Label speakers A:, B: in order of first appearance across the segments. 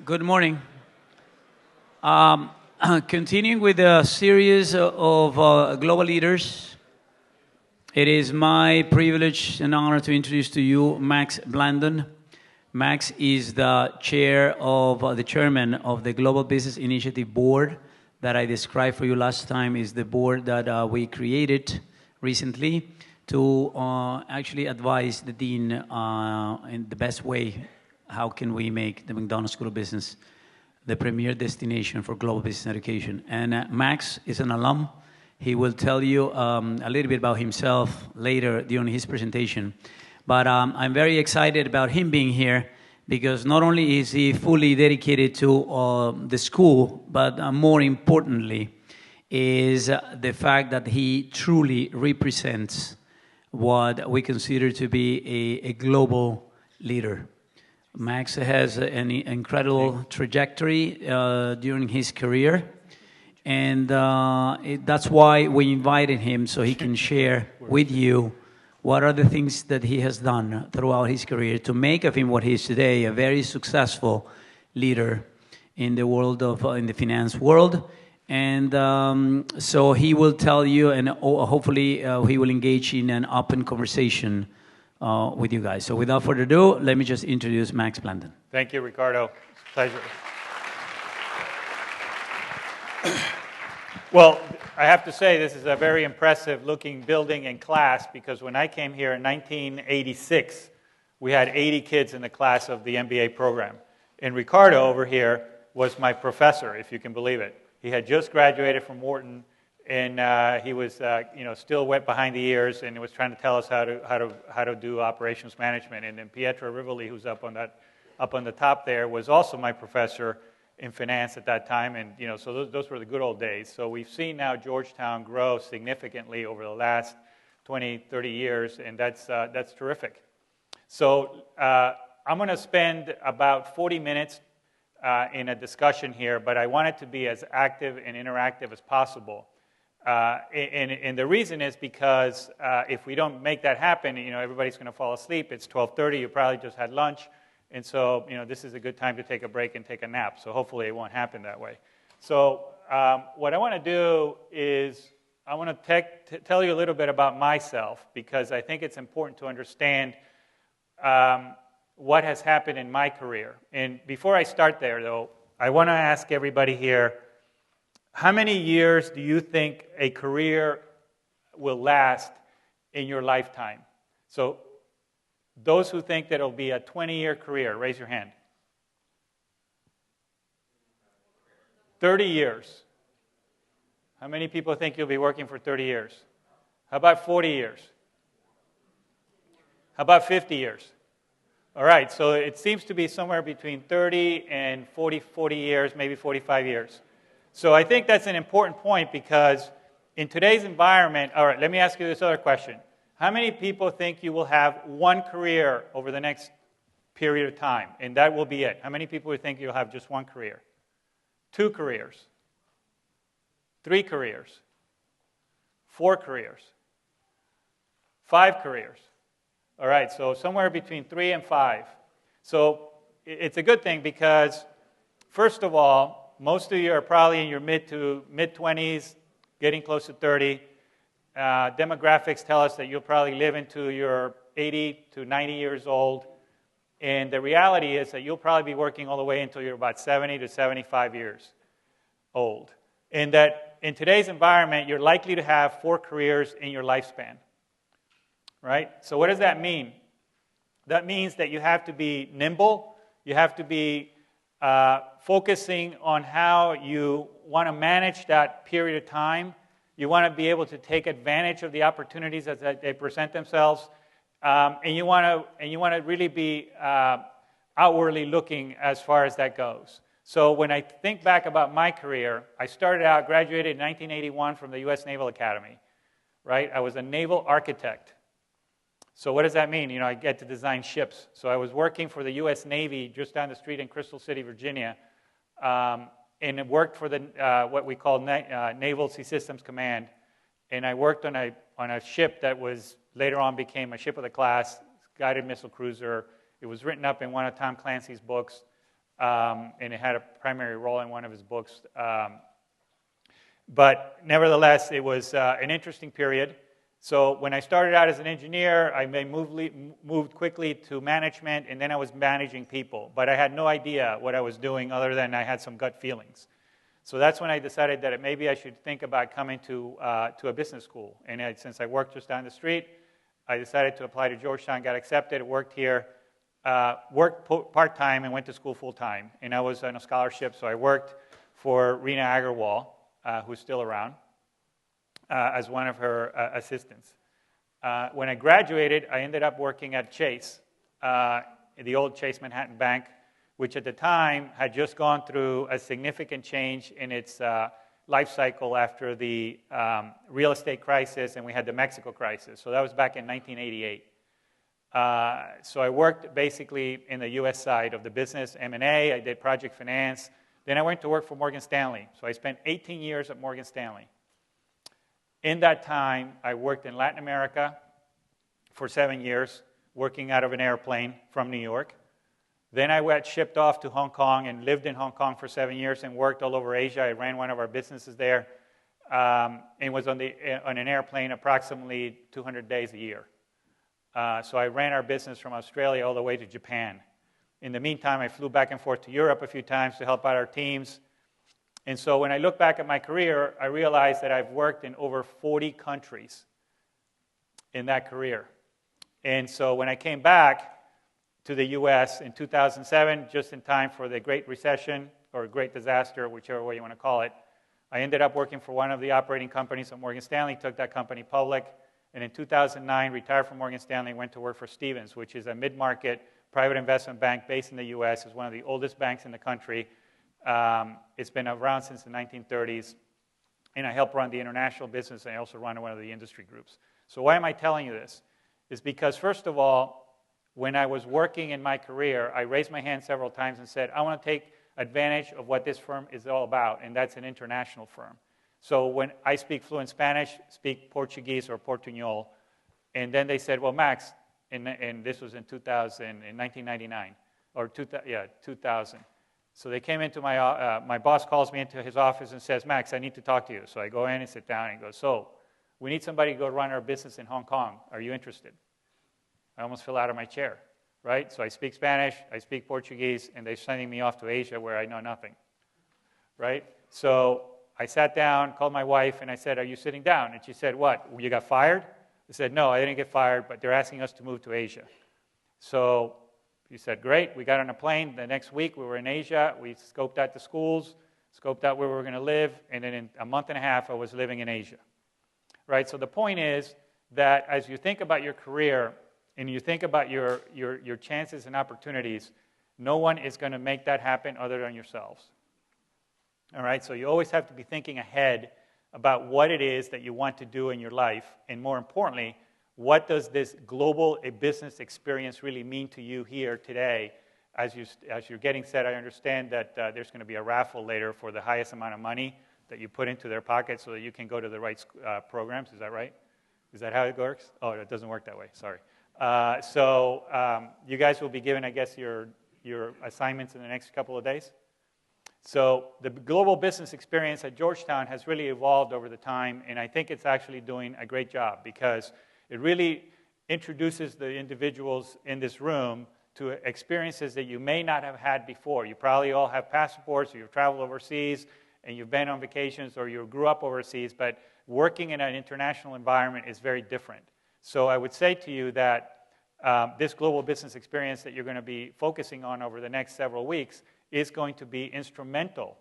A: Good morning. Um, Continuing with a series of global leaders, it is my privilege and honor to introduce to you Max Blandon. Max is the chairman of the Global Business Initiative Board that I described for you last time. Is the board that we created recently to actually advise the dean in the best way. How can we make the McDonald's School of Business the premier destination for global business education? And Max is an alum. He will tell you a little bit about himself later during his presentation. But I'm very excited about him being here because not only is he fully dedicated to the school, but more importantly is the fact that he truly represents what we consider to be a global leader. Max has an incredible trajectory during his career, and that's why we invited him so he can share with you what are the things that he has done throughout his career to make of him what he is today, a very successful leader in the world of in the finance world. And so he will tell you, and hopefully he will engage in an open conversation with you guys. So without further ado, let me just introduce Max Blandon.
B: Thank you, Ricardo. Pleasure. Well, I have to say this is a very impressive looking building and class because when I came here in 1986, we had 80 kids in the class of the MBA program. And Ricardo over here was my professor, if you can believe it. He had just graduated from Wharton, and he was, still wet behind the ears, and he was trying to tell us how to do operations management. And then Pietro Rivoli, who's up on the top there, was also my professor in finance at that time. And so those were the good old days. So we've seen now Georgetown grow significantly over the last 20, 30 years, and that's terrific. So I'm going to spend about 40 minutes in a discussion here, but I want it to be as active and interactive as possible. And the reason is because if we don't make that happen, everybody's going to fall asleep. It's 12:30. You probably just had lunch, and so this is a good time to take a break and take a nap. So hopefully it won't happen that way. So what I want to do is I want to tell you a little bit about myself because I think it's important to understand what has happened in my career. And before I start there, though, I want to ask everybody here. How many years do you think a career will last in your lifetime? So those who think that it'll be a 20-year career, raise your hand. 30 years. How many people think you'll be working for 30 years? How about 40 years? How about 50 years? All right, so it seems to be somewhere between 30 and 40 years, maybe 45 years. So I think that's an important point because in today's environment, all right, let me ask you this other question. How many people think you will have one career over the next period of time, and that will be it? How many people would think you'll have just one career? 2 careers? 3 careers? 4 careers? 5 careers? All right, so somewhere between 3 and 5. So it's a good thing because, first of all, most of you are probably in your mid-20s, getting close to 30. Demographics tell us that you'll probably live into your 80 to 90 years old. And the reality is that you'll probably be working all the way until you're about 70 to 75 years old. And that in today's environment, you're likely to have 4 careers in your lifespan. Right? So what does that mean? That means that you have to be nimble. You have to be focusing on how you want to manage that period of time. You want to be able to take advantage of the opportunities as they present themselves, and you want to really be outwardly looking as far as that goes. So when I think back about my career, I graduated in 1981 from the U.S. Naval Academy. Right? I was a naval architect. So what does that mean? I get to design ships. So I was working for the U.S. Navy just down the street in Crystal City, Virginia, and it worked for the what we call Naval Sea Systems Command. And I worked on a ship that was later on became a ship of the class, guided missile cruiser. It was written up in one of Tom Clancy's books. and it had a primary role in one of his books. But nevertheless, it was an interesting period. So when I started out as an engineer, I moved quickly to management, and then I was managing people. But I had no idea what I was doing other than I had some gut feelings. So that's when I decided that maybe I should think about coming to a business school. And since I worked just down the street, I decided to apply to Georgetown, got accepted, worked here, worked part-time, and went to school full-time. And I was on a scholarship, so I worked for Rena Agarwal, who's still around, as one of her assistants. When I graduated, I ended up working at Chase, the old Chase Manhattan Bank, which at the time had just gone through a significant change in its life cycle after the real estate crisis, and we had the Mexico crisis. So that was back in 1988. So I worked basically in the U.S. side of the business, M&A. I did project finance. Then I went to work for Morgan Stanley. So I spent 18 years at Morgan Stanley. In that time, I worked in Latin America for 7 years, working out of an airplane from New York. Then I got shipped off to Hong Kong and lived in Hong Kong for 7 years and worked all over Asia. I ran one of our businesses there and was on an airplane approximately 200 days a year. So I ran our business from Australia all the way to Japan. In the meantime, I flew back and forth to Europe a few times to help out our teams. And so when I look back at my career, I realized that I've worked in over 40 countries in that career. And so when I came back to the U.S. in 2007, just in time for the Great Recession or Great Disaster, whichever way you want to call it, I ended up working for one of the operating companies at Morgan Stanley, took that company public, and in 2009 retired from Morgan Stanley and went to work for Stephens, which is a mid-market private investment bank based in the U.S. It's one of the oldest banks in the country. It's been around since the 1930s, and I help run the international business, and I also run one of the industry groups. So why am I telling you this? It's because, first of all, when I was working in my career, I raised my hand several times and said, I want to take advantage of what this firm is all about, and that's an international firm. So when I speak fluent Spanish, speak Portuguese or Portuñol, and then they said, well, Max, and this was in 1999, or 2000. So they came into my boss calls me into his office and says, Max, I need to talk to you. So I go in and sit down and he goes, so we need somebody to go run our business in Hong Kong. Are you interested? I almost fell out of my chair, right? So I speak Spanish, I speak Portuguese, and they're sending me off to Asia where I know nothing, right? So I sat down, called my wife, and I said, are you sitting down? And she said, what, you got fired? I said, no, I didn't get fired, but they're asking us to move to Asia. So he said, great. We got on a plane. The next week, we were in Asia. We scoped out the schools, scoped out where we were going to live, and then in a month and a half, I was living in Asia, right? So the point is that as you think about your career and you think about your chances and opportunities, no one is going to make that happen other than yourselves. All right? So you always have to be thinking ahead about what it is that you want to do in your life, and more importantly, what does this global business experience really mean to you here today? As you're getting set, I understand that there's going to be a raffle later for the highest amount of money that you put into their pocket so that you can go to the right programs. Is that right? Is that how it works? Oh, it doesn't work that way. Sorry. So you guys will be given, I guess, your assignments in the next couple of days. So the global business experience at Georgetown has really evolved over the time, and I think it's actually doing a great job because it really introduces the individuals in this room to experiences that you may not have had before. You probably all have passports, or you've traveled overseas, and you've been on vacations, or you grew up overseas, but working in an international environment is very different. So I would say to you that this global business experience that you're going to be focusing on over the next several weeks is going to be instrumental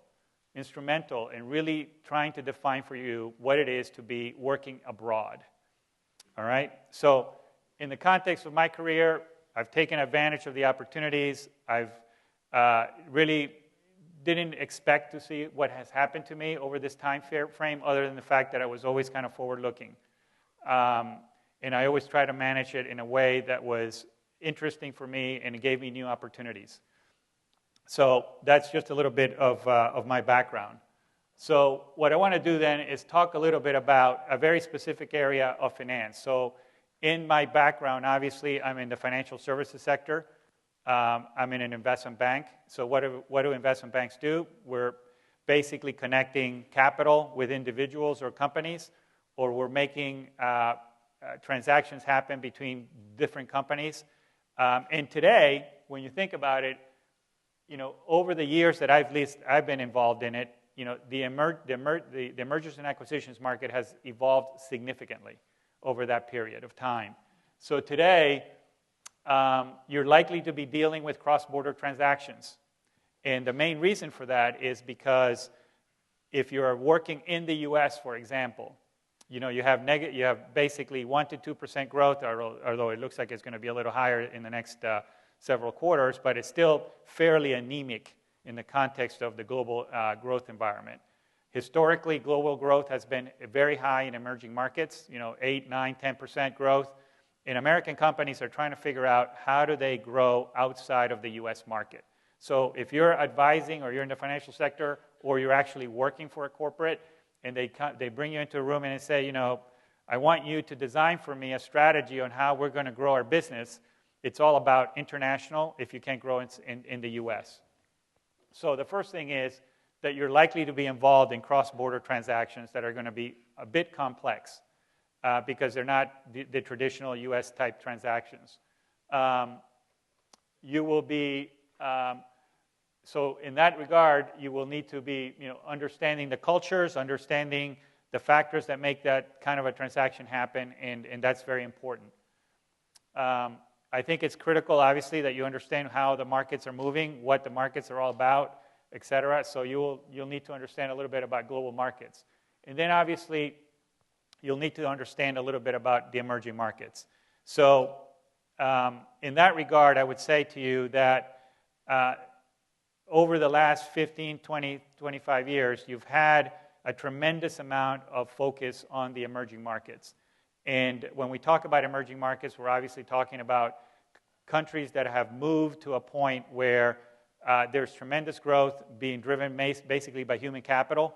B: in really trying to define for you what it is to be working abroad. All right? So in the context of my career, I've taken advantage of the opportunities. I've really didn't expect to see what has happened to me over this time frame other than the fact that I was always kind of forward-looking. And I always try to manage it in a way that was interesting for me and it gave me new opportunities. So that's just a little bit of my background. So what I want to do then is talk a little bit about a very specific area of finance. So in my background, obviously, I'm in the financial services sector. I'm in an investment bank. So what do investment banks do? We're basically connecting capital with individuals or companies, or we're making transactions happen between different companies. And today, when you think about it, over the years that I've been involved in it, the mergers and acquisitions market has evolved significantly over that period of time. So today, you're likely to be dealing with cross-border transactions. And the main reason for that is because if you're working in the U.S., for example, you have basically 1% to 2% growth, although it looks like it's going to be a little higher in the next several quarters, but it's still fairly anemic in the context of the global growth environment. Historically, global growth has been very high in emerging markets, 8, 9, 10% growth. And American companies are trying to figure out how do they grow outside of the U.S. market. So if you're advising or you're in the financial sector or you're actually working for a corporate and they bring you into a room and they say, I want you to design for me a strategy on how we're going to grow our business, it's all about international if you can't grow in the U.S. So the first thing is that you're likely to be involved in cross-border transactions that are going to be a bit complex because they're not the traditional U.S.-type transactions. You will be, so in that regard, you will need to be understanding the cultures, understanding the factors that make that kind of a transaction happen, and that's very important. I think it's critical, obviously, that you understand how the markets are moving, what the markets are all about, et cetera. So you'll need to understand a little bit about global markets. And then, obviously, you'll need to understand a little bit about the emerging markets. So in that regard, I would say to you that over the last 15, 20, 25 years, you've had a tremendous amount of focus on the emerging markets. And when we talk about emerging markets, we're obviously talking about countries that have moved to a point where there's tremendous growth being driven basically by human capital.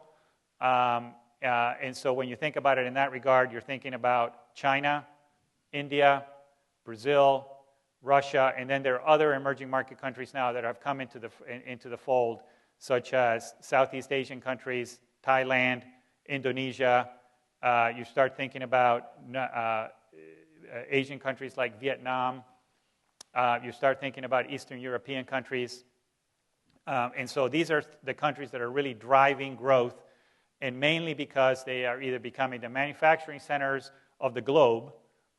B: And so when you think about it in that regard, you're thinking about China, India, Brazil, Russia, and then there are other emerging market countries now that have come into the fold, such as Southeast Asian countries, Thailand, Indonesia. You start thinking about Asian countries like Vietnam. You start thinking about Eastern European countries. And so these are the countries that are really driving growth, and mainly because they are either becoming the manufacturing centers of the globe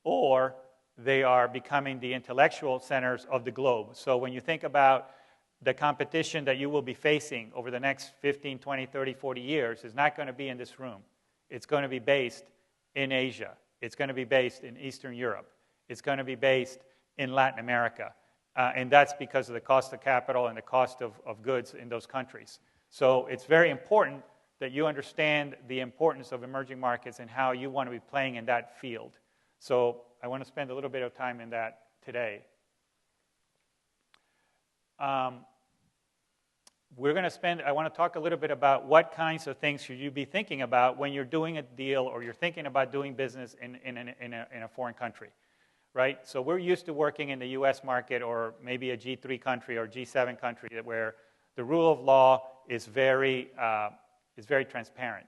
B: or they are becoming the intellectual centers of the globe. So when you think about the competition that you will be facing over the next 15, 20, 30, 40 years is not going to be in this room. It's going to be based in Asia. It's going to be based in Eastern Europe. It's going to be based in Latin America. And that's because of the cost of capital and the cost of goods in those countries. So it's very important that you understand the importance of emerging markets and how you want to be playing in that field. So I want to spend a little bit of time in that today. I want to talk a little bit about what kinds of things should you be thinking about when you're doing a deal or you're thinking about doing business in a foreign country, right? So we're used to working in the U.S. market or maybe a G3 country or G7 country where the rule of law is very transparent,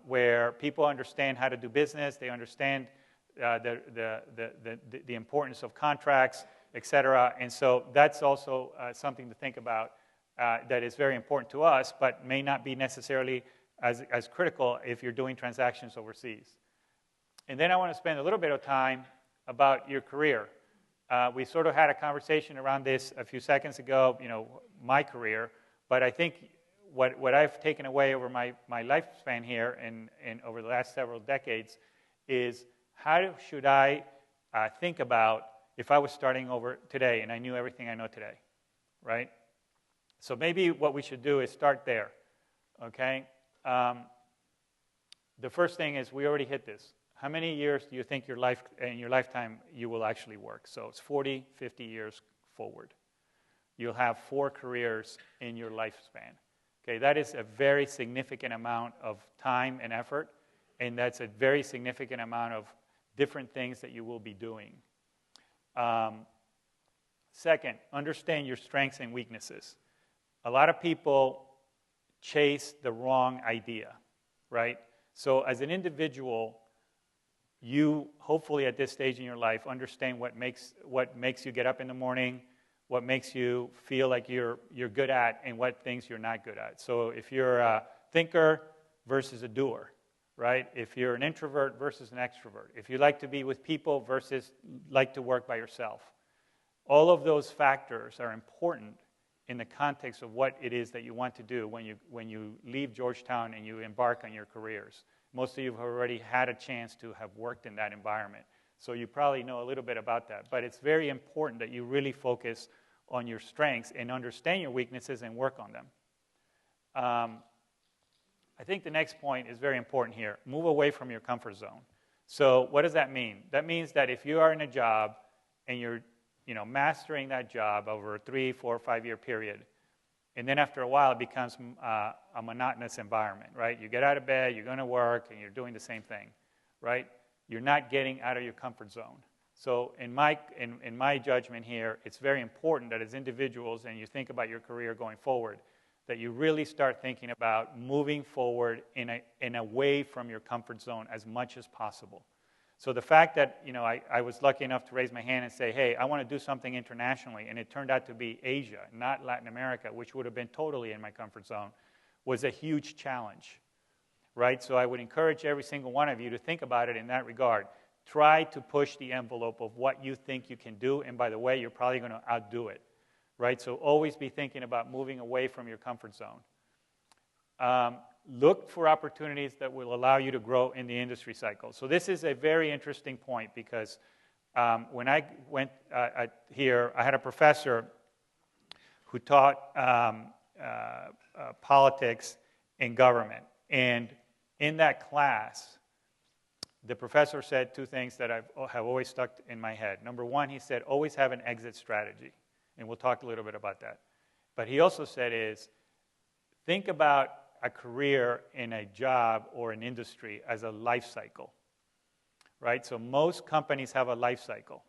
B: where people understand how to do business, they understand the importance of contracts, et cetera. And so that's also something to think about that is very important to us, but may not be necessarily as critical if you're doing transactions overseas. And then I want to spend a little bit of time about your career. We sort of had a conversation around this a few seconds ago, my career, but I think what I've taken away over my lifespan here and over the last several decades is how should I think about if I was starting over today and I knew everything I know today, right? So maybe what we should do is start there, okay? The first thing is we already hit this. How many years do you think in your lifetime you will actually work? So it's 40, 50 years forward. You'll have 4 careers in your lifespan. Okay, that is a very significant amount of time and effort, and that's a very significant amount of different things that you will be doing. Second, understand your strengths and weaknesses. A lot of people chase the wrong idea, right? So as an individual, you hopefully at this stage in your life understand what makes you get up in the morning, what makes you feel like you're good at, and what things you're not good at. So if you're a thinker versus a doer, right? If you're an introvert versus an extrovert, if you like to be with people versus like to work by yourself, all of those factors are important in the context of what it is that you want to do when you leave Georgetown and you embark on your careers. Most of you have already had a chance to have worked in that environment, so you probably know a little bit about that. But it's very important that you really focus on your strengths and understand your weaknesses and work on them. I think the next point is very important here. Move away from your comfort zone. So what does that mean? That means that if you are in a job and you're mastering that job over a 3, 4, 5 year period, and then after a while it becomes a monotonous environment, right? You get out of bed, you're going to work, and you're doing the same thing, right? You're not getting out of your comfort zone. So in my judgment here, it's very important that as individuals, and you think about your career going forward, that you really start thinking about moving forward in away from your comfort zone as much as possible. So the fact that I was lucky enough to raise my hand and say, hey, I want to do something internationally, and it turned out to be Asia, not Latin America, which would have been totally in my comfort zone, was a huge challenge, right? So I would encourage every single one of you to think about it in that regard. Try to push the envelope of what you think you can do, and by the way, you're probably going to outdo it, right? So always be thinking about moving away from your comfort zone. Look for opportunities that will allow you to grow in the industry cycle. So this is a very interesting point because when I went here, I had a professor who taught politics and government. And in that class, the professor said two things that have always stuck in my head. Number one, he said, always have an exit strategy. And we'll talk a little bit about that. But he also said think about a career in a job or an industry as a life cycle, right? So most companies have a life cycle,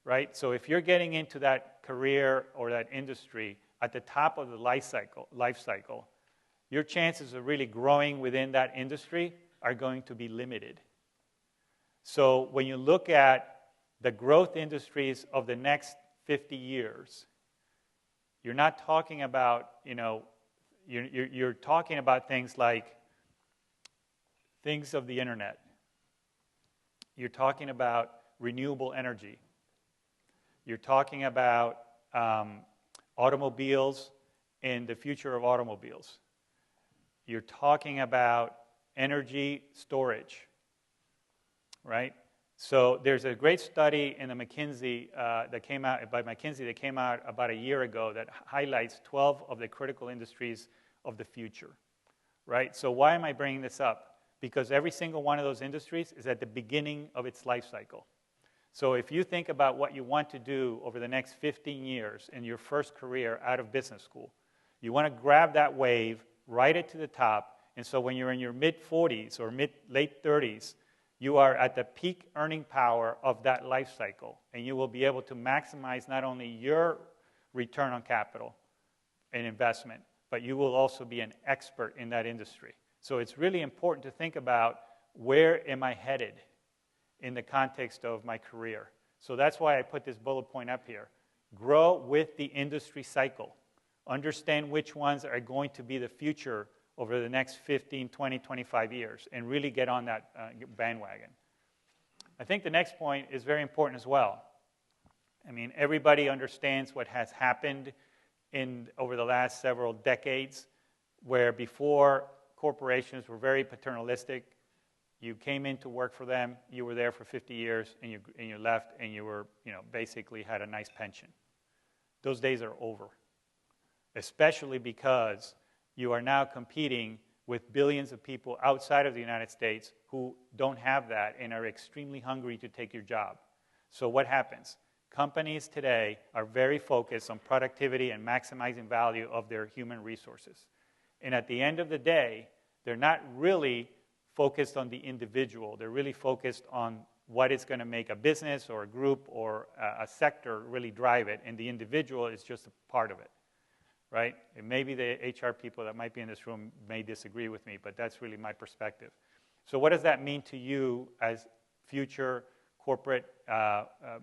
B: right? So if you're getting into that career or that industry at the top of the life cycle, your chances of really growing within that industry are going to be limited. So when you look at the growth industries of the next 50 years, you're not talking about, you're talking about things like things of the internet. You're talking about renewable energy. You're talking about automobiles and the future of automobiles. You're talking about energy storage, right? So there's a great study in the McKinsey that came out about a year ago that highlights 12 of the critical industries of the future, right? So why am I bringing this up? Because every single one of those industries is at the beginning of its life cycle. So if you think about what you want to do over the next 15 years in your first career out of business school, you want to grab that wave, ride it to the top, and so when you're in your mid-40s or late 30s, you are at the peak earning power of that life cycle, and you will be able to maximize not only your return on capital and investment, but you will also be an expert in that industry. So it's really important to think about where am I headed in the context of my career. So that's why I put this bullet point up here. Grow with the industry cycle. Understand which ones are going to be the future over the next 15, 20, 25 years, and really get on that bandwagon. I think the next point is very important as well. I mean, everybody understands what has happened over the last several decades, where before corporations were very paternalistic. You came in to work for them, you were there for 50 years, and you left, and you were, basically had a nice pension. Those days are over, especially because you are now competing with billions of people outside of the United States who don't have that and are extremely hungry to take your job. So what happens? Companies today are very focused on productivity and maximizing value of their human resources. And at the end of the day, they're not really focused on the individual. They're really focused on what is going to make a business or a group or a sector really drive it, and the individual is just a part of it, right? And maybe the HR people that might be in this room may disagree with me, but that's really my perspective. So what does that mean to you as future corporate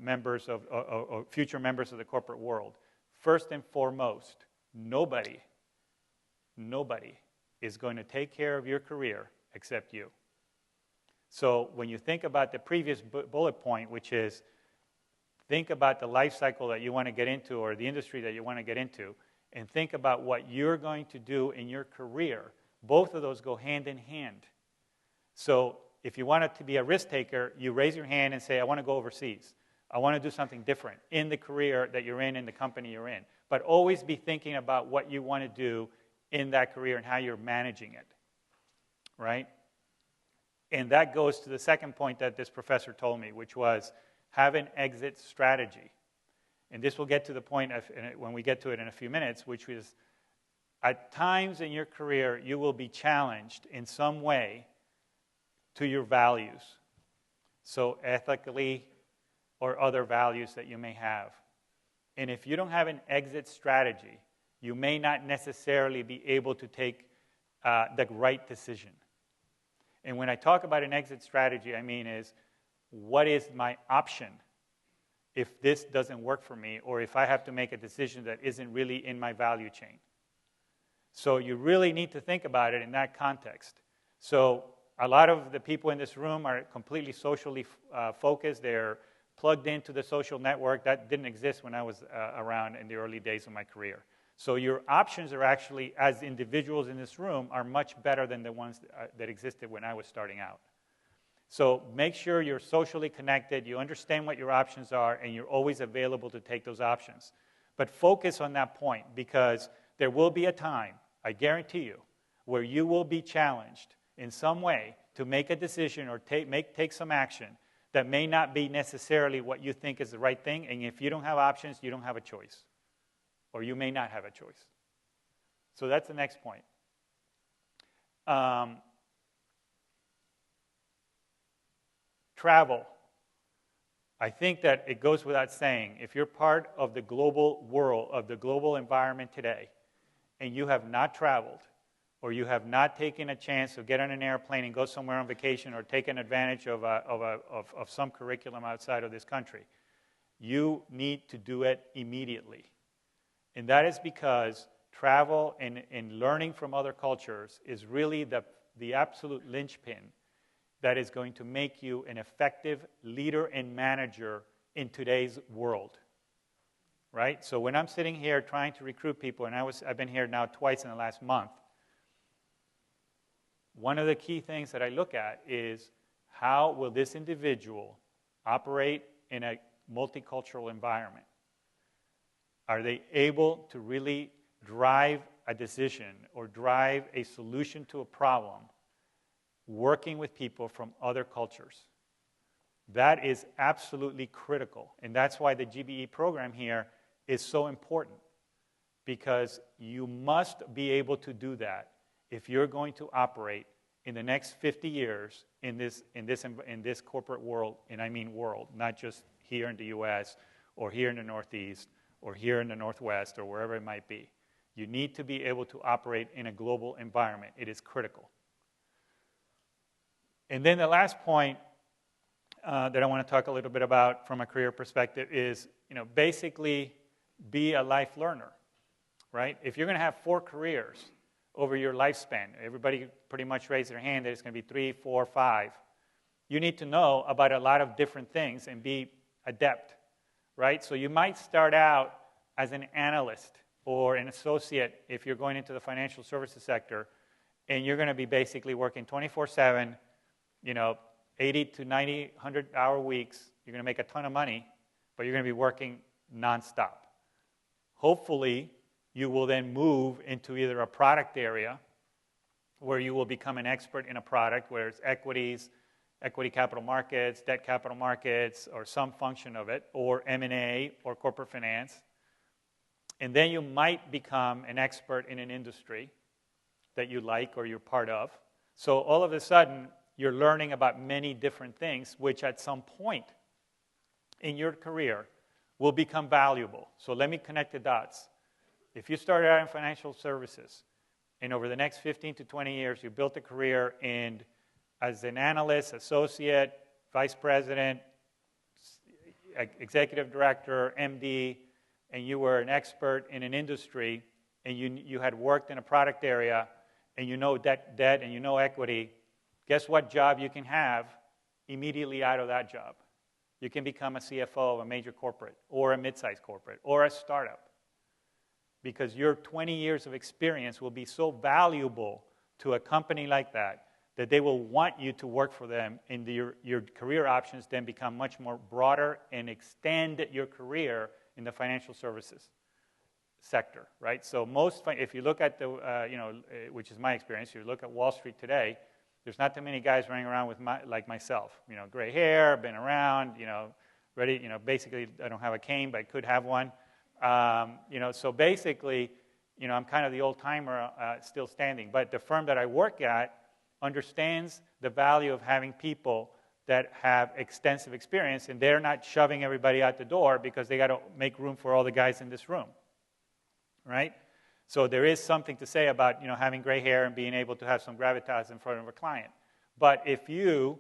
B: members of, or future members of the corporate world? First and foremost, nobody is going to take care of your career except you. So when you think about the previous bullet point, which is think about the life cycle that you want to get into or the industry that you want to get into, and think about what you're going to do in your career, both of those go hand in hand. So if you want to be a risk taker, you raise your hand and say, I want to go overseas. I want to do something different in the career that you're in the company you're in. But always be thinking about what you want to do in that career and how you're managing it, right? And that goes to the second point that this professor told me, which was have an exit strategy. And this will get to the point when we get to it in a few minutes, which is at times in your career, you will be challenged in some way to your values. So ethically or other values that you may have. And if you don't have an exit strategy, you may not necessarily be able to take the right decision. And when I talk about an exit strategy, I mean is, what is my option if this doesn't work for me, or if I have to make a decision that isn't really in my value chain? So you really need to think about it in that context. So a lot of the people in this room are completely socially focused. They're plugged into the social network. That didn't exist when I was around in the early days of my career. So your options are actually, as individuals in this room, are much better than the ones that existed when I was starting out. So make sure you're socially connected, you understand what your options are, and you're always available to take those options. But focus on that point, because there will be a time, I guarantee you, where you will be challenged in some way to make a decision or take some action that may not be necessarily what you think is the right thing. And if you don't have options, you don't have a choice. Or you may not have a choice. So that's the next point. Travel. I think that it goes without saying, if you're part of the global world, of the global environment today, and you have not traveled, or you have not taken a chance to get on an airplane and go somewhere on vacation, or taken advantage of some curriculum outside of this country, you need to do it immediately. And that is because travel and learning from other cultures is really the absolute linchpin that is going to make you an effective leader and manager in today's world, right? So when I'm sitting here trying to recruit people, and I've been here now twice in the last month, one of the key things that I look at is how will this individual operate in a multicultural environment? Are they able to really drive a decision or drive a solution to a problem working with people from other cultures? That is absolutely critical. And that's why the GBE program here is so important, because you must be able to do that if you're going to operate in the next 50 years in this corporate world, and I mean world, not just here in the US or here in the Northeast or here in the Northwest, or wherever it might be. You need to be able to operate in a global environment. It is critical. And then the last point that I want to talk a little bit about from a career perspective is, basically be a life learner, right? If you're going to have 4 careers over your lifespan, everybody pretty much raised their hand that it's going to be 3, 4, 5. You need to know about a lot of different things and be adept, right? So you might start out as an analyst or an associate if you're going into the financial services sector, and you're going to be basically working 24/7, 80 to 90, 100-hour weeks. You're going to make a ton of money, but you're going to be working nonstop. Hopefully, you will then move into either a product area where you will become an expert in a product, whether it's equities, equity capital markets, debt capital markets, or some function of it, or M&A, or corporate finance. And then you might become an expert in an industry that you like or you're part of. So all of a sudden, you're learning about many different things, which at some point in your career will become valuable. So let me connect the dots. If you started out in financial services, and over the next 15 to 20 years, you built a career as an analyst, associate, vice president, executive director, MD, and you were an expert in an industry, and you had worked in a product area, and you know debt and you know equity, guess what job you can have immediately out of that job? You can become a CFO of a major corporate, or a mid-sized corporate, or a startup. Because your 20 years of experience will be so valuable to a company like that they will want you to work for them, and your career options then become much more broader and extend your career in the financial services sector, right? So if you look at which is my experience, you look at Wall Street today, there's not too many guys running around with like myself, gray hair, been around, ready, basically I don't have a cane, but I could have one. So basically, I'm kind of the old timer still standing. But the firm that I work at understands the value of having people that have extensive experience, and they're not shoving everybody out the door because they got to make room for all the guys in this room, right? So there is something to say about having gray hair and being able to have some gravitas in front of a client. But if you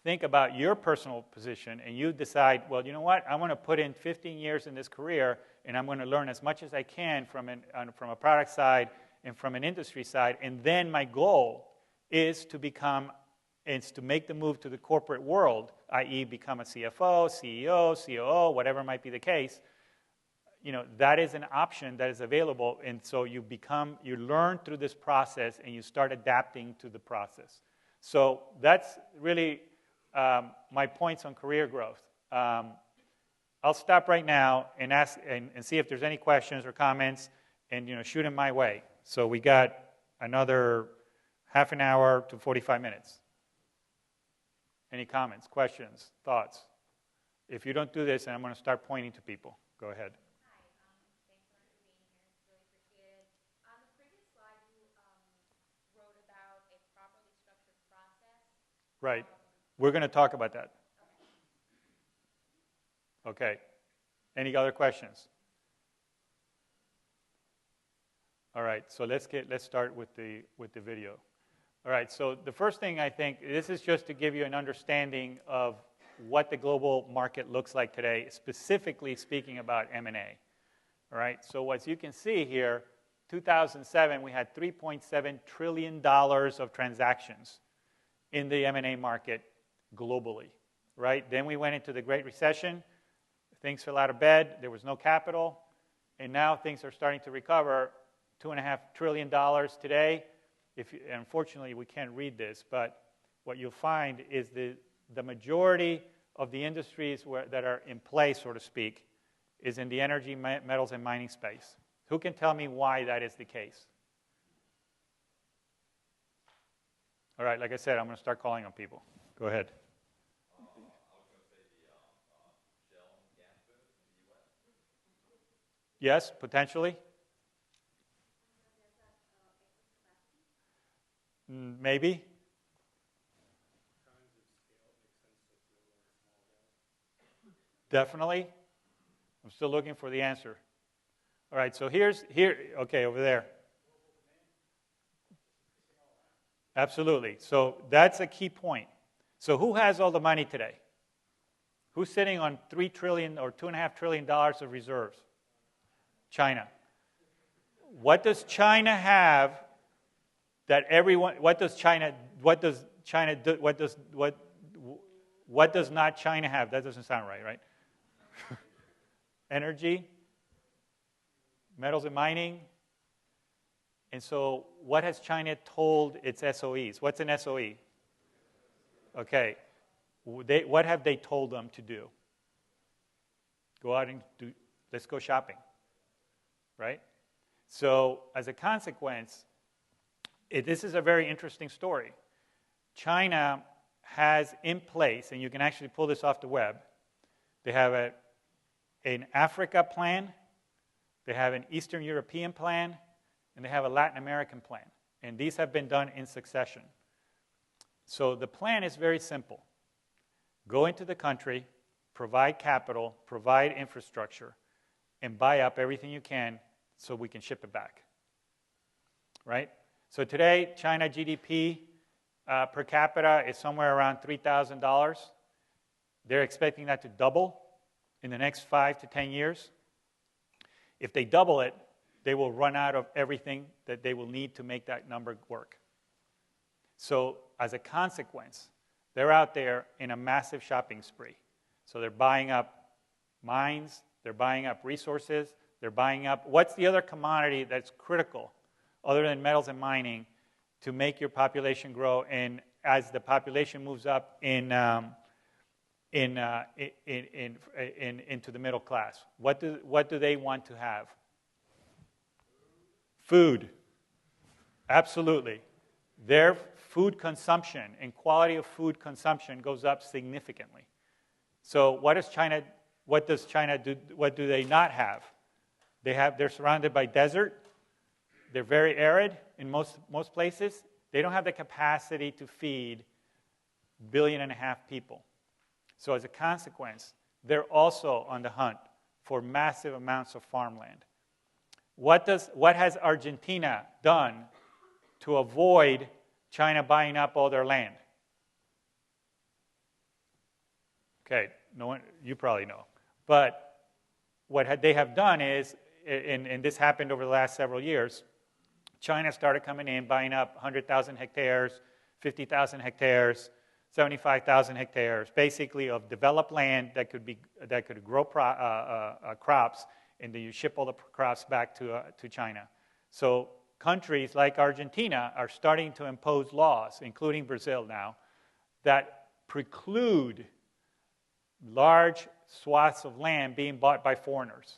B: think about your personal position and you decide, well, you know what, I want to put in 15 years in this career, and I'm going to learn as much as I can from a product side and from an industry side, and then my goal is to make the move to the corporate world, i.e. become a CFO, CEO, COO, whatever might be the case, that is an option that is available, and so you learn through this process, and you start adapting to the process. So that's really my points on career growth. I'll stop right now and ask and see if there's any questions or comments, and shoot them my way. So we got another half an hour to 45 minutes. Any comments, questions, thoughts? If you don't do this, then I'm going to start pointing to people. Go ahead.
C: Hi, thanks so much for being here. Really appreciate it. On the previous slide, you wrote about a properly structured process.
B: Right. We're going to talk about that. Okay. Any other questions? All right. So let's start with the video. All right. So the first thing I think, this is just to give you an understanding of what the global market looks like today, specifically speaking about M&A. All right. So as you can see here, 2007 we had $3.7 trillion of transactions in the M&A market globally. Right. Then we went into the Great Recession. Things fell out of bed. There was no capital. And now things are starting to recover. $2.5 trillion today. Unfortunately, we can't read this, but what you'll find is the majority of the industries that are in play, so to speak, is in the energy, metals, and mining space. Who can tell me why that is the case? All right, like I said, I'm going to start calling on people. Go ahead.
D: I was going to say the Shell gas boom in the U.S.
B: Yes, potentially. Maybe. Definitely. I'm still looking for the answer. All right, so okay, over there. Absolutely. So that's a key point. So who has all the money today? Who's sitting on $3 trillion or $2.5 trillion of reserves? China. What does China have that everyone, what does not China have? That doesn't sound right? Energy, metals and mining. And so what has China told its SOEs? What's an SOE? Okay. What have they told them to do? Go out and let's go shopping. Right? So as a consequence, this is a very interesting story. China has in place, and you can actually pull this off the web, they have an Africa plan, they have an Eastern European plan, and they have a Latin American plan. And these have been done in succession. So the plan is very simple. Go into the country, provide capital, provide infrastructure, and buy up everything you can so we can ship it back. Right? So today, China GDP per capita is somewhere around $3,000. They're expecting that to double in the next 5 to 10 years. If they double it, they will run out of everything that they will need to make that number work. So as a consequence, they're out there in a massive shopping spree. So they're buying up mines, they're buying up resources, they're buying up, what's the other commodity that's critical other than metals and mining to make your population grow? And as the population moves up into the middle class, what do they want to have? Food. Absolutely. Their food consumption and quality of food consumption goes up significantly. So what does China do? What do they not have? They're surrounded by desert. They're very arid in most places. They don't have the capacity to feed 1.5 billion people. So as a consequence, they're also on the hunt for massive amounts of farmland. What has Argentina done to avoid China buying up all their land? Okay, no one, you probably know. But what they have done is, and this happened over the last several years, China started coming in, buying up 100,000 hectares, 50,000 hectares, 75,000 hectares, basically of developed land that could grow crops, and then you ship all the crops back to China. So countries like Argentina are starting to impose laws, including Brazil now, that preclude large swaths of land being bought by foreigners.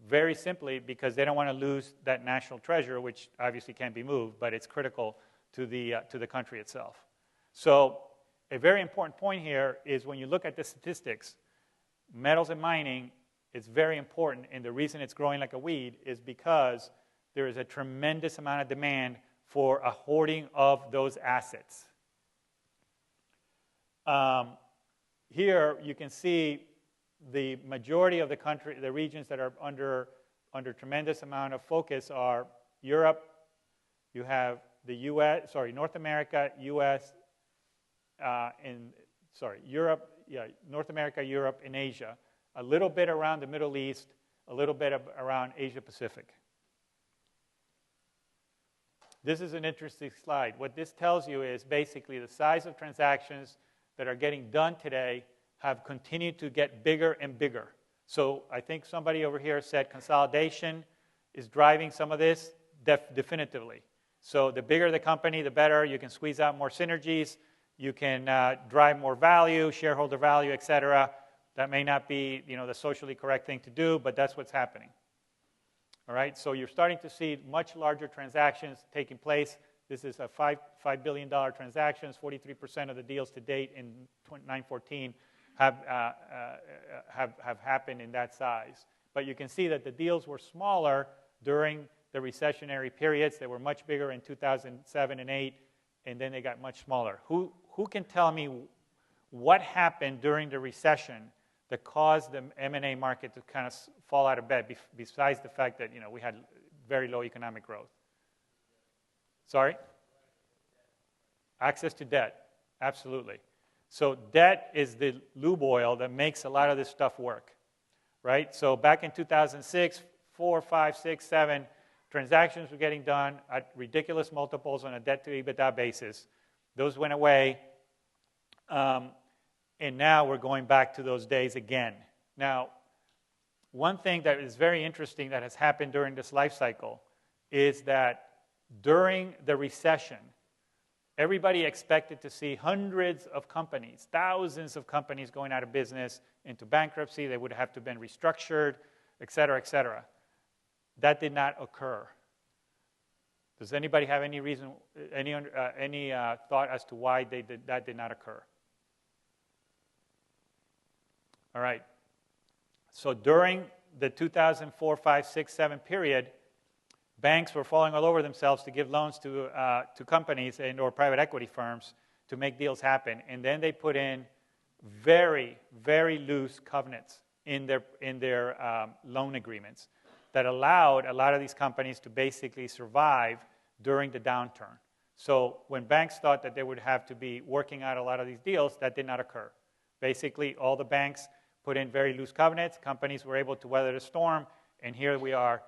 B: Very simply because they don't want to lose that national treasure, which obviously can't be moved, but it's critical to the country itself. So a very important point here is when you look at the statistics, metals and mining is very important, and the reason it's growing like a weed is because there is a tremendous amount of demand for a hoarding of those assets. Here you can see the majority of the regions that are under tremendous amount of focus are Europe. You have the U.S. North America, U.S. North America, Europe, and Asia. A little bit around the Middle East, a little bit around Asia Pacific. This is an interesting slide. What this tells you is basically the size of transactions that are getting done today have continued to get bigger and bigger. So I think somebody over here said consolidation is driving some of this definitively. So the bigger the company, the better. You can squeeze out more synergies. You can drive more value, shareholder value, et cetera. That may not be the socially correct thing to do, but that's what's happening. All right, so you're starting to see much larger transactions taking place. This is a $5 billion transactions. 43% of the deals to date in 2014 have happened in that size. But you can see that the deals were smaller during the recessionary periods. They were much bigger in 2007 and 2008, and then they got much smaller. Who can tell me what happened during the recession that caused the M&A market to kind of fall out of bed, besides the fact that we had very low economic growth? Sorry? Access to debt, absolutely. So debt is the lube oil that makes a lot of this stuff work, right? So back in 2006, 4, 5, 6, 7, transactions were getting done at ridiculous multiples on a debt-to-EBITDA basis. Those went away, and now we're going back to those days again. Now, one thing that is very interesting that has happened during this life cycle is that during the recession, everybody expected to see hundreds of companies, thousands of companies going out of business, into bankruptcy. They would have to have been restructured, et cetera, et cetera. That did not occur. Does anybody have any reason, any thought as to why that did not occur? All right. So during the 2004, 5, 6, 7 period, banks were falling all over themselves to give loans to companies and or private equity firms to make deals happen. And then they put in very, very loose covenants in their loan agreements that allowed a lot of these companies to basically survive during the downturn. So when banks thought that they would have to be working out a lot of these deals, that did not occur. Basically, all the banks put in very loose covenants. Companies were able to weather the storm, and here we are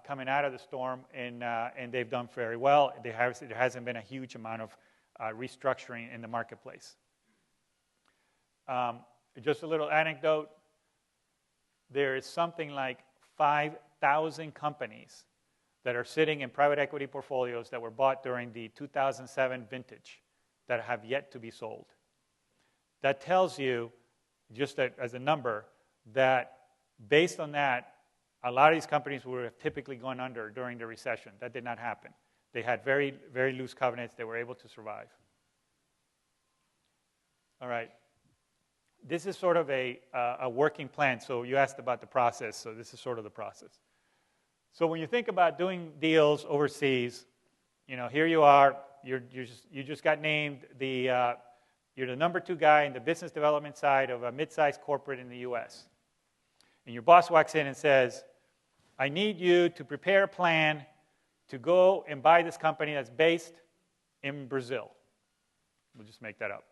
B: coming out of the storm, and they've done very well. There hasn't been a huge amount of restructuring in the marketplace. Just a little anecdote. There is something like 5,000 companies that are sitting in private equity portfolios that were bought during the 2007 vintage that have yet to be sold. That tells you, just as a number, that based on that, a lot of these companies would have typically gone under during the recession. That did not happen. They had very, very loose covenants. They were able to survive. All right. This is sort of a working plan. So you asked about the process. So this is sort of the process. So when you think about doing deals overseas, here you are. You just got named you're the number 2 guy in the business development side of a mid-sized corporate in the U.S. And your boss walks in and says, I need you to prepare a plan to go and buy this company that's based in Brazil. We'll just make that up.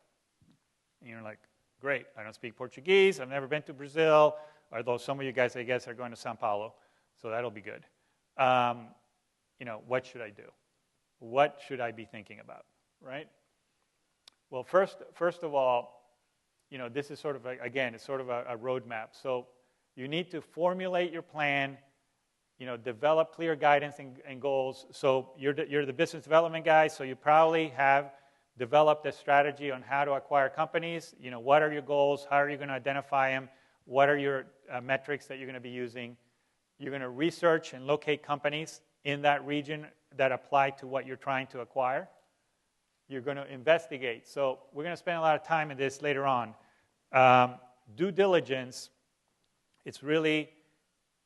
B: And you're like, great, I don't speak Portuguese, I've never been to Brazil, although some of you guys, I guess, are going to Sao Paulo, so that'll be good. What should I do? What should I be thinking about, right? Well, first of all, this is sort of, it's sort of a roadmap. So you need to formulate your plan, develop clear guidance and goals. So you're the business development guy, so you probably have developed a strategy on how to acquire companies. What are your goals? How are you going to identify them? What are your metrics that you're going to be using? You're going to research and locate companies in that region that apply to what you're trying to acquire. You're going to investigate. So we're going to spend a lot of time in this later on. Due diligence, it's really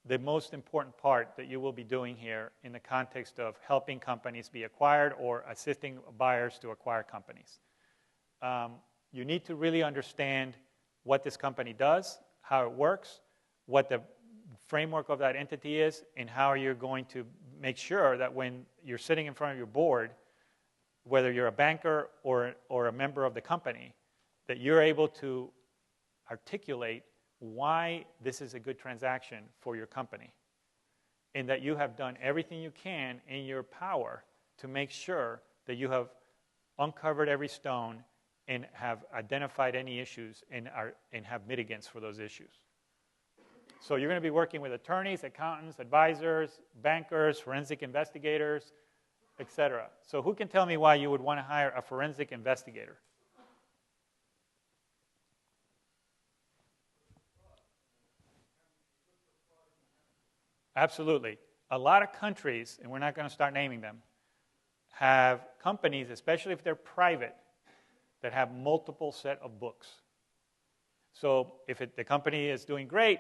B: the most important part that you will be doing here in the context of helping companies be acquired or assisting buyers to acquire companies. You need to really understand what this company does, how it works, what the framework of that entity is, and how you're going to make sure that when you're sitting in front of your board, whether you're a banker or a member of the company, that you're able to articulate why this is a good transaction for your company, and that you have done everything you can in your power to make sure that you have uncovered every stone and have identified any issues and have mitigants for those issues. So you're going to be working with attorneys, accountants, advisors, bankers, forensic investigators, etc. So who can tell me why you would want to hire a forensic investigator? Absolutely. A lot of countries, and we're not going to start naming them, have companies, especially if they're private, that have multiple set of books. So if the company is doing great,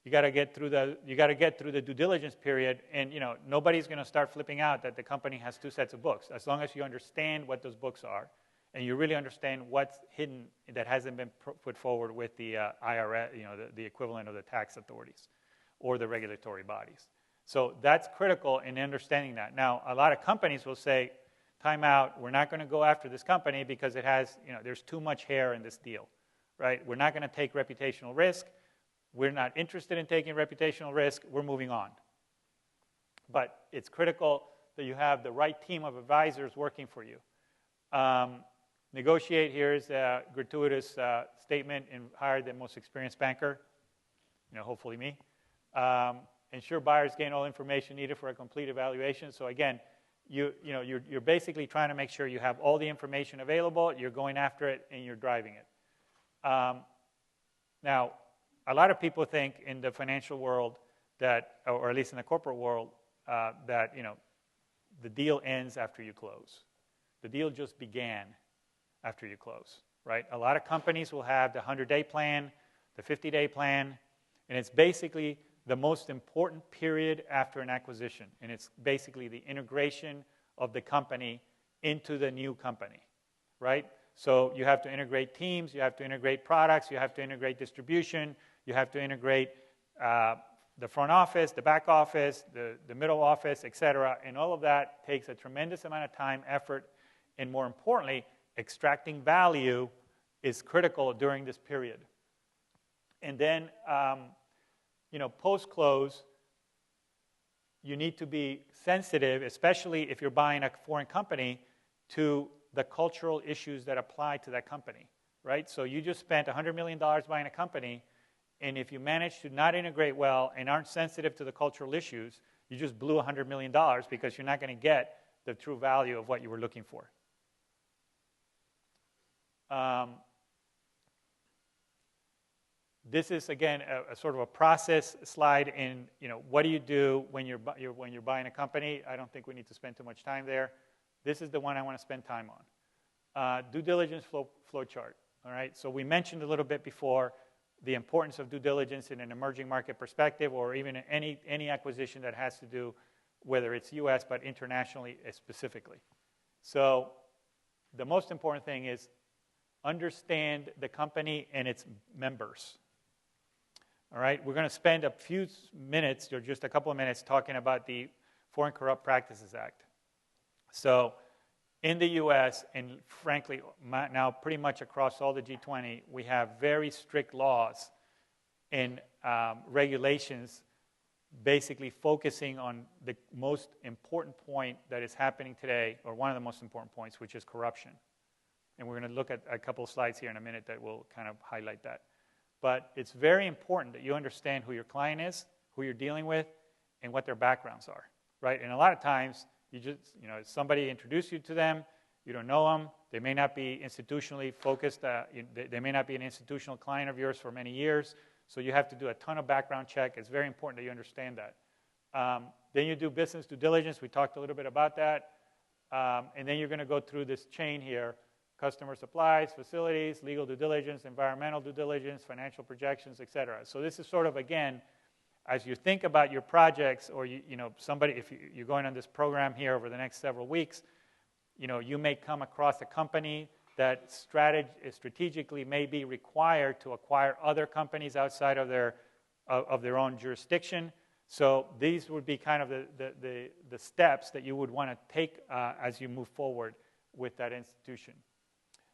B: you got to get through the due diligence period, and nobody's going to start flipping out that the company has 2 sets of books, as long as you understand what those books are, and you really understand what's hidden that hasn't been put forward with the IRS, the equivalent of the tax authorities or the regulatory bodies. So that's critical in understanding that. Now, a lot of companies will say, time out, we're not going to go after this company because it has, there's too much hair in this deal, right? We're not going to take reputational risk. We're not interested in taking reputational risk. We're moving on. But it's critical that you have the right team of advisors working for you. Negotiate, here's a gratuitous statement, and hire the most experienced banker, hopefully me. Ensure buyers gain all information needed for a complete evaluation. So again, you're basically trying to make sure you have all the information available, you're going after it, and you're driving it. Now, a lot of people think in the financial world that, or at least in the corporate world, that the deal ends after you close. The deal just began after you close, right? A lot of companies will have the 100-day plan, the 50-day plan, and it's basically the most important period after an acquisition, and it's basically the integration of the company into the new company. right? So you have to integrate teams, you have to integrate products, you have to integrate distribution, you have to integrate the front office, the back office, the middle office, et cetera, and all of that takes a tremendous amount of time, effort, and more importantly, extracting value is critical during this period. And then, post-close, you need to be sensitive, especially if you're buying a foreign company, to the cultural issues that apply to that company, right? So you just spent $100 million buying a company, and if you manage to not integrate well and aren't sensitive to the cultural issues, you just blew $100 million because you're not going to get the true value of what you were looking for. This is, again, a sort of a process slide in, what do you do when you're buying a company? I don't think we need to spend too much time there. This is the one I want to spend time on. Due diligence flow chart, all right? So we mentioned a little bit before the importance of due diligence in an emerging market perspective, or even in any acquisition that has to do, whether it's U.S. but internationally specifically. So the most important thing is understand the company and its members. All right, we're going to spend a few minutes, or just a couple of minutes, talking about the Foreign Corrupt Practices Act. So in the U.S., and frankly, now pretty much across all the G20, we have very strict laws and regulations basically focusing on the most important point that is happening today, or one of the most important points, which is corruption. And we're going to look at a couple of slides here in a minute that will kind of highlight that. But it's very important that you understand who your client is, who you're dealing with, and what their backgrounds are, right? And a lot of times, you just, somebody introduced you to them, you don't know them, they may not be institutionally focused, they may not be an institutional client of yours for many years, so you have to do a ton of background check. It's very important that you understand that. Then you do business due diligence. We talked a little bit about that. And then you're going to go through this chain here: customer supplies, facilities, legal due diligence, environmental due diligence, financial projections, et cetera. So this is sort of, again, as you think about your projects, or somebody, if you're going on this program here over the next several weeks, you may come across a company that strategically may be required to acquire other companies outside of their own jurisdiction. So these would be kind of the steps that you would want to take as you move forward with that institution.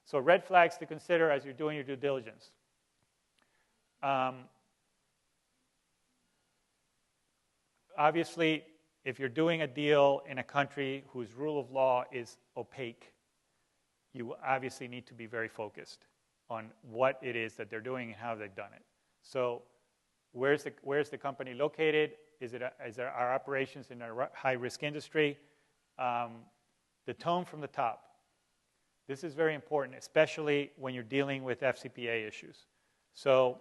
B: So red flags to consider as you're doing your due diligence. Obviously, if you're doing a deal in a country whose rule of law is opaque, you obviously need to be very focused on what it is that they're doing and how they've done it. So where's the company located? Is there our operations in a high-risk industry? The tone from the top. This is very important, especially when you're dealing with FCPA issues. So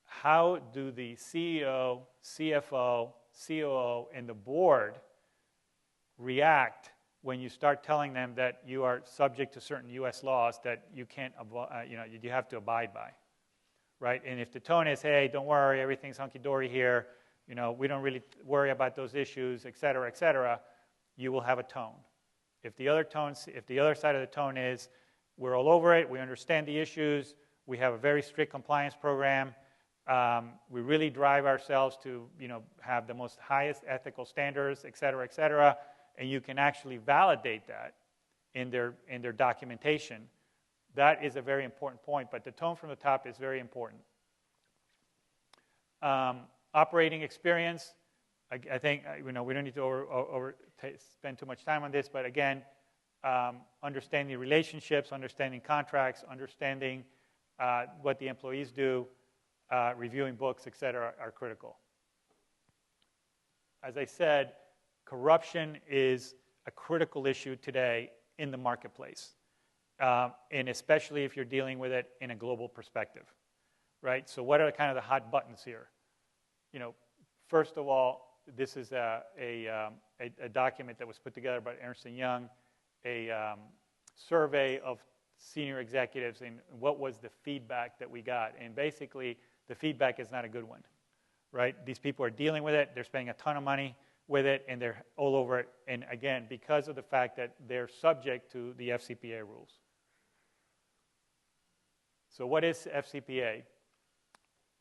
B: how do the CEO, CFO, COO, and the board react when you start telling them that you are subject to certain U.S. laws that you can't, you have to abide by, right? And if the tone is, hey, don't worry, everything's hunky-dory here, we don't really worry about those issues, et cetera, you will have a tone. If the other side of the tone is, we're all over it, we understand the issues, we have a very strict compliance program, we really drive ourselves to have the most highest ethical standards, et cetera, and you can actually validate that in their documentation, that is a very important point. But the tone from the top is very important. Operating experience. I think we don't need to spend too much time on this, but again, understanding relationships, understanding contracts, understanding what the employees do, reviewing books, et cetera, are critical. As I said, corruption is a critical issue today in the marketplace, and especially if you're dealing with it in a global perspective, right? So what are kind of the hot buttons here? First of all, this is a document that was put together by Ernst & Young, a survey of senior executives, and what was the feedback that we got. And basically, the feedback is not a good one, right? These people are dealing with it. They're spending a ton of money with it, and they're all over it. And again, because of the fact that they're subject to the FCPA rules. So what is FCPA?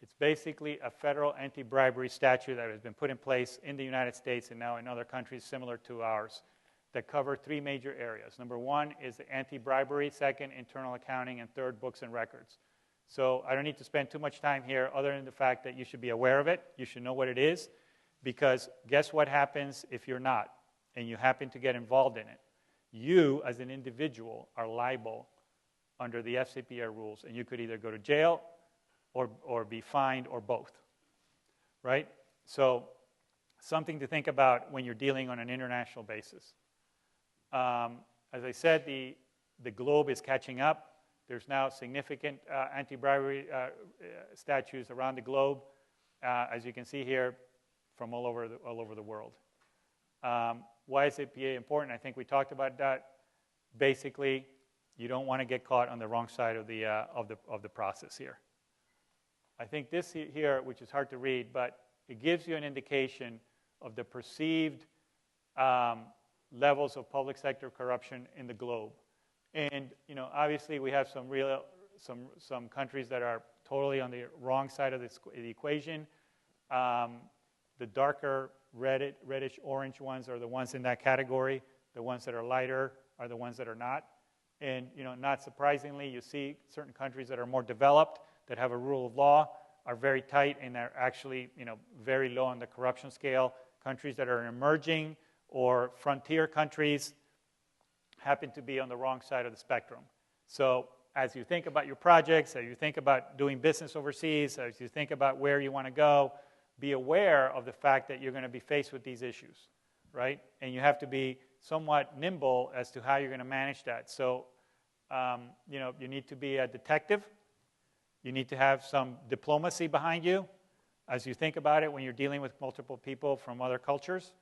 B: It's basically a federal anti-bribery statute that has been put in place in the United States and now in other countries similar to ours that cover three major areas. Number one is anti-bribery, second, internal accounting, and third, books and records. So I don't need to spend too much time here other than the fact that you should be aware of it. You should know what it is, because guess what happens if you're not and you happen to get involved in it? You, as an individual, are liable under the FCPA rules, and you could either go to jail or be fined, or both, right? So something to think about when you're dealing on an international basis. As I said, the globe is catching up. There's now significant anti-bribery statutes around the globe, as you can see here, from all over the world. Why is FCPA important? I think we talked about that. Basically, you don't want to get caught on the wrong side of the process here. I think this here, which is hard to read, but it gives you an indication of the perceived levels of public sector corruption in the globe. And obviously we have some countries that are totally on the wrong side of the equation. The darker reddish orange ones are the ones in that category. The ones that are lighter are the ones that are not. And not surprisingly, you see certain countries that are more developed, that have a rule of law, are very tight and are actually very low on the corruption scale. Countries that are emerging or frontier countries happen to be on the wrong side of the spectrum. So as you think about your projects, as you think about doing business overseas, as you think about where you want to go, be aware of the fact that you're going to be faced with these issues, right? And you have to be somewhat nimble as to how you're going to manage that. So you need to be a detective. You need to have some diplomacy behind you as you think about it when you're dealing with multiple people from other cultures.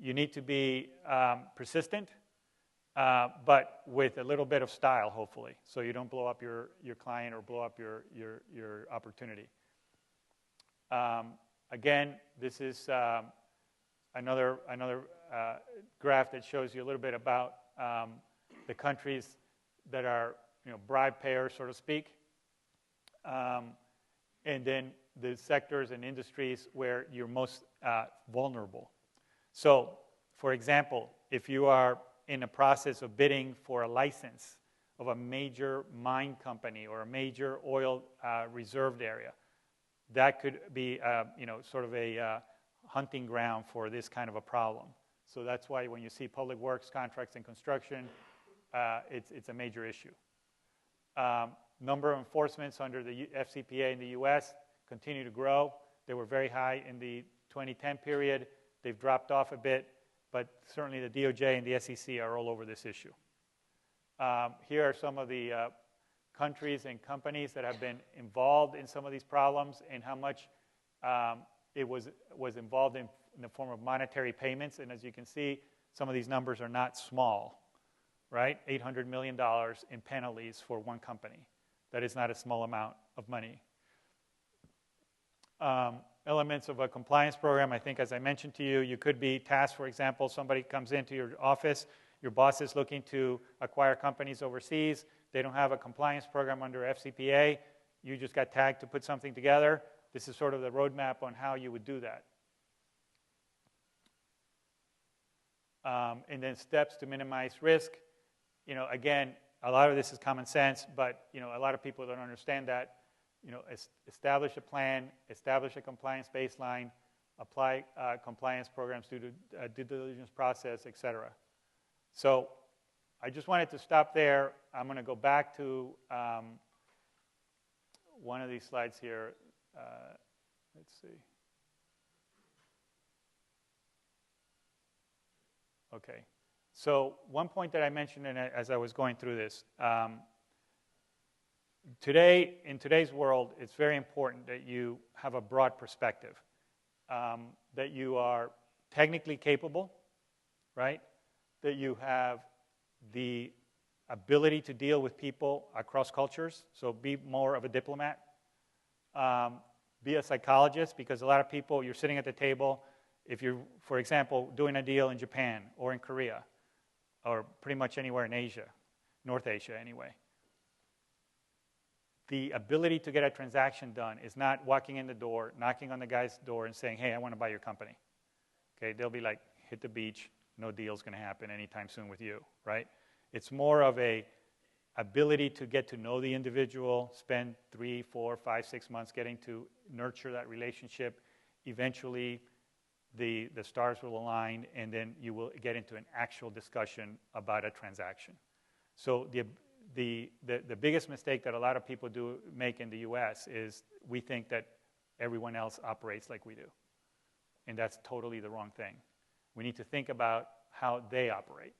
B: You need to be persistent, but with a little bit of style, hopefully, so you don't blow up your client or blow up your opportunity. Again, this is another graph that shows you a little bit about the countries that are bribe payers, so to speak. And then the sectors and industries where you're most vulnerable. So, for example, if you are in a process of bidding for a license of a major mine company or a major oil reserved area, that could be sort of a hunting ground for this kind of a problem. So that's why when you see public works contracts and construction, it's a major issue. Number of enforcements under the FCPA in the U.S. continue to grow. They were very high in the 2010 period. They've dropped off a bit, but certainly the DOJ and the SEC are all over this issue. Here are some of the countries and companies that have been involved in some of these problems and how much it was involved in the form of monetary payments. And as you can see, some of these numbers are not small, right? $800 million in penalties for one company. That is not a small amount of money. Elements of a compliance program, I think, as I mentioned to you, you could be tasked, for example, somebody comes into your office, your boss is looking to acquire companies overseas, they don't have a compliance program under FCPA, you just got tagged to put something together. This is sort of the roadmap on how you would do that. And then steps to minimize risk. Again, a lot of this is common sense, but a lot of people don't understand that. Establish a plan, establish a compliance baseline, apply compliance programs through the due diligence process, etc. So I just wanted to stop there. I'm going to go back to one of these slides here. Let's see. Okay. So one point that I mentioned as I was going through this, in today's world, it's very important that you have a broad perspective, that you are technically capable, right? That you have the ability to deal with people across cultures, so be more of a diplomat. Be a psychologist, because a lot of people, you're sitting at the table, If you're, for example, doing a deal in Japan or in Korea or pretty much anywhere in Asia, North Asia anyway, the ability to get a transaction done is not walking in the door, knocking on the guy's door and saying, hey, I want to buy your company. Okay, they'll be like, hit the beach, no deal's going to happen anytime soon with you, right? It's more of a ability to get to know the individual, spend 3, 4, 5, 6 months getting to nurture that relationship. Eventually, the stars will align, and then you will get into an actual discussion about a transaction. So the biggest mistake that a lot of people make in the U.S. is we think that everyone else operates like we do. And that's totally the wrong thing. We need to think about how they operate.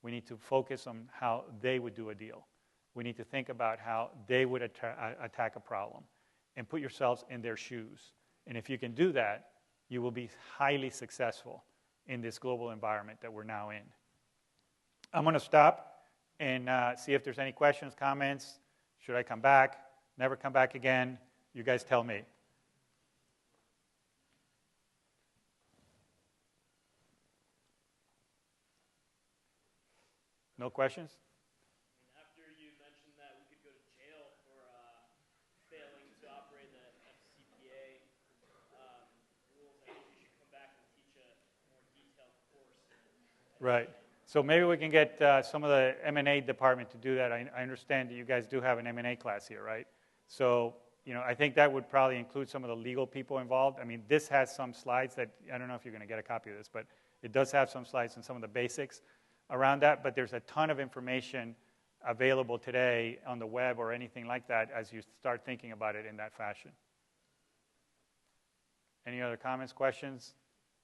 B: We need to focus on how they would do a deal. We need to think about how they would attack a problem and put yourselves in their shoes. And if you can do that, you will be highly successful in this global environment that we're now in. I'm going to stop and see if there's any questions, comments. Should I come back? Never come back again? You guys tell me. No questions?
E: After you mentioned that we could go to jail for failing to operate the FCPA rules, I think you should come back and teach a more detailed course.
B: Right. So maybe we can get some of the M&A department to do that. I understand that you guys do have an M&A class here, right? So, I think that would probably include some of the legal people involved. I mean, this has some slides that, I don't know if you're going to get a copy of this, but it does have some slides and some of the basics around that, but there's a ton of information available today on the web or anything like that as you start thinking about it in that fashion. Any other comments, questions?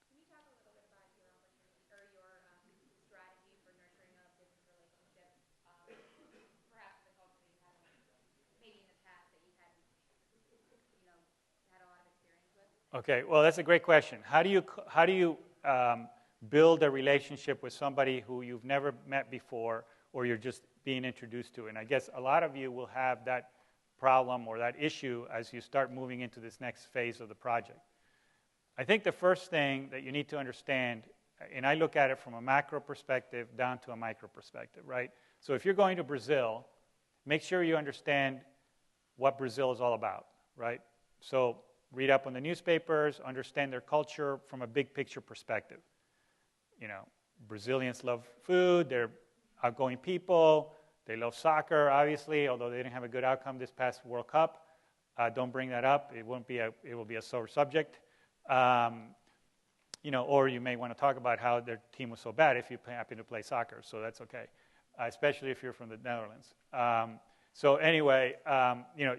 C: Can you talk a little bit about your opportunity or your strategy for nurturing a business relationship, perhaps the culture that you had, maybe in the past that you hadn't, had a lot of experience with?
B: Okay, well, that's a great question. How do you build a relationship with somebody who you've never met before or you're just being introduced to? And I guess a lot of you will have that problem or that issue as you start moving into this next phase of the project. I think the first thing that you need to understand, and I look at it from a macro perspective down to a micro perspective, right? So if you're going to Brazil, make sure you understand what Brazil is all about, right? So read up on the newspapers, understand their culture from a big picture perspective. Brazilians love food, they're outgoing people, they love soccer, obviously, although they didn't have a good outcome this past World Cup. Don't bring that up. It will be a sore subject. Or you may want to talk about how their team was so bad if you happen to play soccer, so that's okay, especially if you're from the Netherlands. So anyway,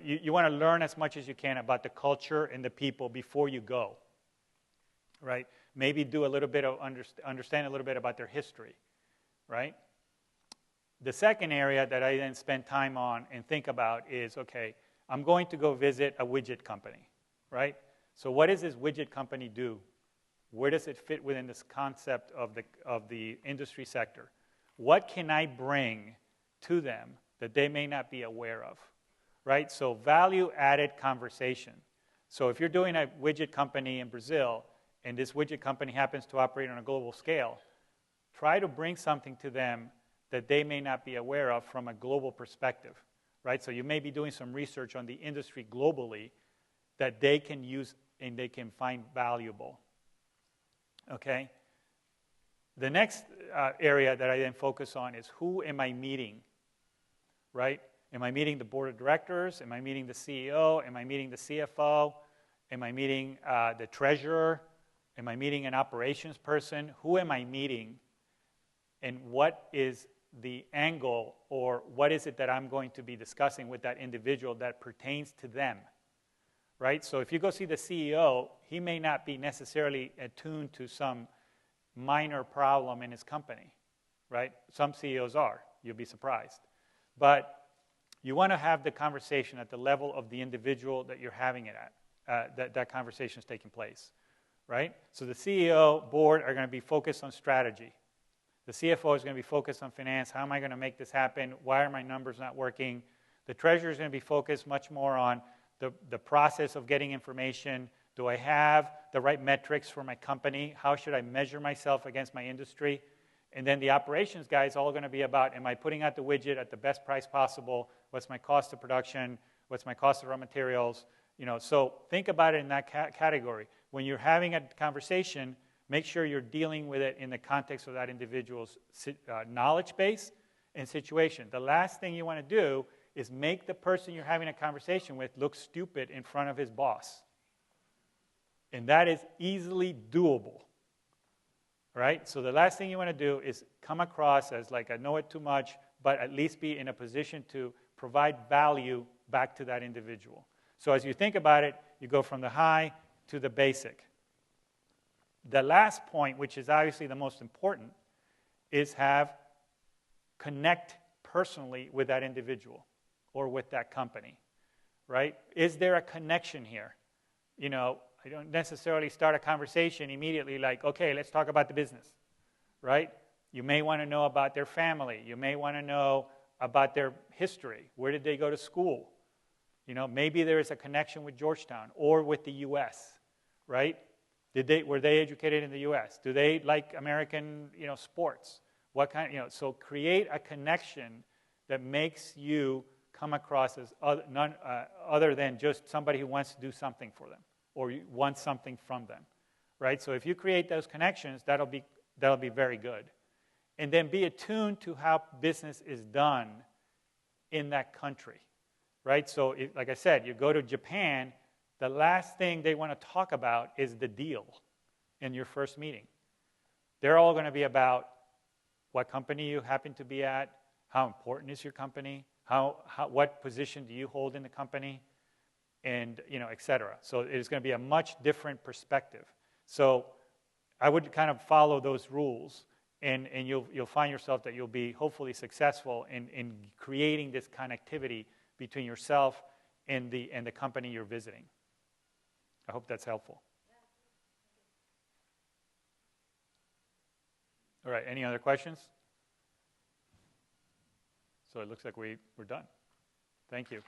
B: you want to learn as much as you can about the culture and the people before you go, right? Maybe do a little bit of understand a little bit about their history, right? The second area that I then spend time on and think about is, okay, I'm going to go visit a widget company, right? So what does this widget company do? Where does it fit within this concept of the industry sector? What can I bring to them that they may not be aware of, right? So value-added conversation. So if you're doing a widget company in Brazil, and this widget company happens to operate on a global scale, try to bring something to them that they may not be aware of from a global perspective, right? So you may be doing some research on the industry globally that they can use and they can find valuable, okay? The next area that I then focus on is who am I meeting, right? Am I meeting the board of directors? Am I meeting the CEO? Am I meeting the CFO? Am I meeting the treasurer? Am I meeting an operations person? Who am I meeting? And what is the angle or what is it that I'm going to be discussing with that individual that pertains to them? Right? So if you go see the CEO, he may not be necessarily attuned to some minor problem in his company. Right? Some CEOs are. You'll be surprised. But you want to have the conversation at the level of the individual that you're having it at, that conversation is taking place. Right? So the CEO, board are going to be focused on strategy. The CFO is going to be focused on finance. How am I going to make this happen? Why are my numbers not working? The treasurer is going to be focused much more on the process of getting information, Do I have the right metrics for my company? How should I measure myself against my industry? And then the operations guy is all going to be about, am I putting out the widget at the best price possible? What's my cost of production? What's my cost of raw materials? So think about it in that category. When you're having a conversation, make sure you're dealing with it in the context of that individual's knowledge base and situation. The last thing you want to do is make the person you're having a conversation with look stupid in front of his boss. And that is easily doable. Right? So the last thing you want to do is come across as like, I know it too much, but at least be in a position to provide value back to that individual. So as you think about it, you go from the high to the basic. The last point, which is obviously the most important, is connect personally with that individual or with that company, right? Is there a connection here? I don't necessarily start a conversation immediately like, okay, let's talk about the business, right? You may want to know about their family. You may want to know about their history. Where did they go to school? Maybe there is a connection with Georgetown or with the U.S., right? Were they educated in the U.S.? Do they like American, sports? What kind, so create a connection that makes you come across as other than just somebody who wants to do something for them or wants something from them, right? So if you create those connections, that'll be very good. And then be attuned to how business is done in that country, right? So like I said, you go to Japan, the last thing they want to talk about is the deal in your first meeting. They're all going to be about what company you happen to be at, how important is your company, what position do you hold in the company, and et cetera. So it is going to be a much different perspective. So I would kind of follow those rules, and you'll find yourself that you'll be hopefully successful in creating this connectivity between yourself and the company you're visiting. I hope that's helpful. All right, any other questions? So it looks like we're done. Thank you.